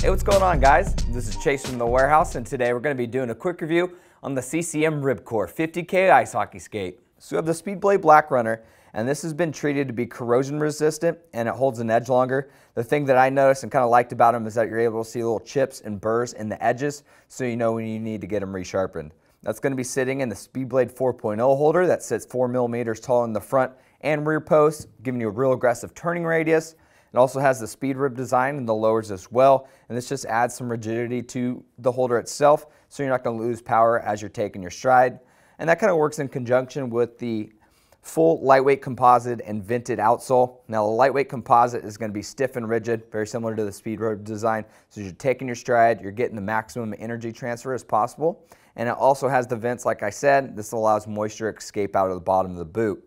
Hey, what's going on, guys? This is Chase from the warehouse, and today we're going to be doing a quick review on the CCM RibCor 50K ice hockey skate. So we have the Speedblade Black Runner, and this has been treated to be corrosion resistant, and it holds an edge longer. The thing that I noticed and kind of liked about them is that you're able to see little chips and burrs in the edges, so you know when you need to get them resharpened. That's going to be sitting in the Speedblade 4.0 holder that sits 4 millimeters tall in the front and rear posts, giving you a real aggressive turning radius. It also has the speed rib design in the lowers as well, and this just adds some rigidity to the holder itself, so you're not going to lose power as you're taking your stride. And that kind of works in conjunction with the full lightweight composite and vented outsole. Now the lightweight composite is going to be stiff and rigid, very similar to the speed rib design, so as you're taking your stride, you're getting the maximum energy transfer as possible. And it also has the vents, like I said. This allows moisture to escape out of the bottom of the boot.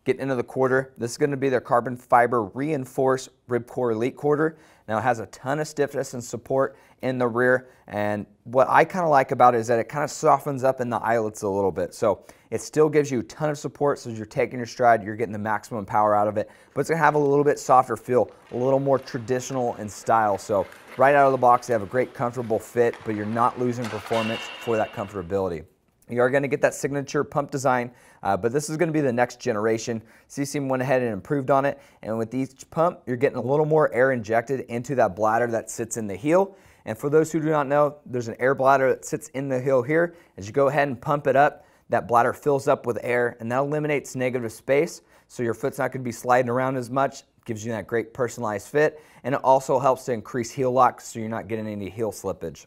Getting into the quarter, this is going to be their carbon fiber reinforced RibCor Elite Quarter. Now it has a ton of stiffness and support in the rear, and what I kind of like about it is that it kind of softens up in the eyelets a little bit. So it still gives you a ton of support, so as you're taking your stride, you're getting the maximum power out of it, but it's going to have a little bit softer feel, a little more traditional in style. So right out of the box, they have a great comfortable fit, but you're not losing performance for that comfortability. You are going to get that signature pump design, but this is going to be the next generation. CCM went ahead and improved on it, and with each pump, you're getting a little more air injected into that bladder that sits in the heel. And for those who do not know, there's an air bladder that sits in the heel here. As you go ahead and pump it up, that bladder fills up with air, and that eliminates negative space, so your foot's not going to be sliding around as much. Gives you that great personalized fit, and it also helps to increase heel lock, so you're not getting any heel slippage.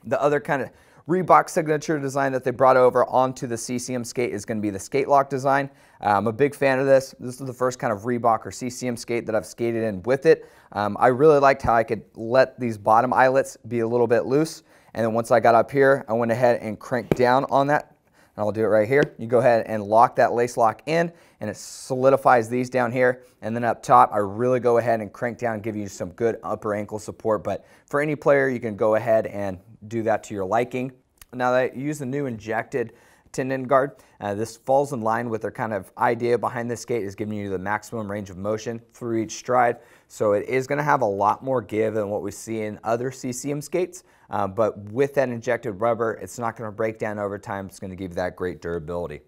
The other kind of Reebok signature design that they brought over onto the CCM skate is going to be the skate lock design. I'm a big fan of this. This is the first kind of Reebok or CCM skate that I've skated in with it. I really liked how I could let these bottom eyelets be a little bit loose, and then once I got up here, I went ahead and cranked down on that. And I'll do it right here. You go ahead and lock that lace lock in, and it solidifies these down here. And then up top, I really go ahead and crank down, give you some good upper ankle support. But for any player, you can go ahead and do that to your liking. Now that you use the new injected tendon guard, this falls in line with their kind of idea behind this skate, is giving you the maximum range of motion through each stride. So it is going to have a lot more give than what we see in other CCM skates, but with that injected rubber, it's not going to break down over time. It's going to give you that great durability.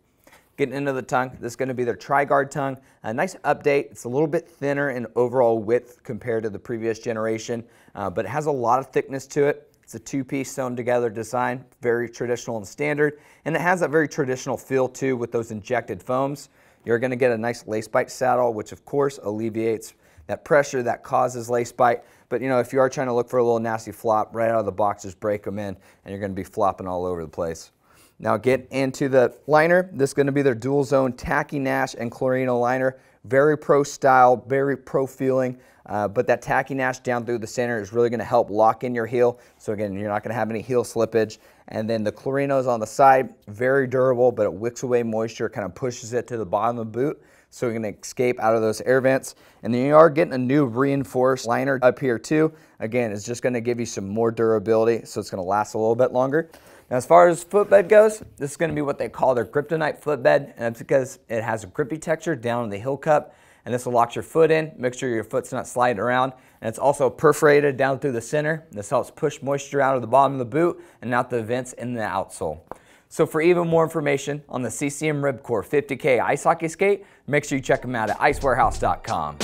Getting into the tongue, this is going to be their tri-guard tongue. A nice update. It's a little bit thinner in overall width compared to the previous generation, but it has a lot of thickness to it. It's a two-piece sewn together design, very traditional and standard, and it has that very traditional feel too with those injected foams. You're going to get a nice lace bite saddle, which of course alleviates that pressure that causes lace bite. But you know, if you are trying to look for a little nasty flop, right out of the box, just break them in, and you're going to be flopping all over the place. Now get into the liner. This is going to be their dual zone tacky Nash and Chlorino liner. Very pro style, very pro feeling. But that tacky Nash down through the center is really going to help lock in your heel. So again, you're not going to have any heel slippage. And then the Chlorinos on the side, very durable, but it wicks away moisture, kind of pushes it to the bottom of the boot, so you're going to escape out of those air vents. And then you are getting a new reinforced liner up here too. Again, it's just going to give you some more durability, so it's going to last a little bit longer. Now, as far as footbed goes, this is going to be what they call their kryptonite footbed, and that's because it has a grippy texture down in the heel cup, and this will lock your foot in, make sure your foot's not sliding around, and it's also perforated down through the center. This helps push moisture out of the bottom of the boot and out the vents in the outsole. So for even more information on the CCM RibCor 50K ice hockey skate, make sure you check them out at icewarehouse.com.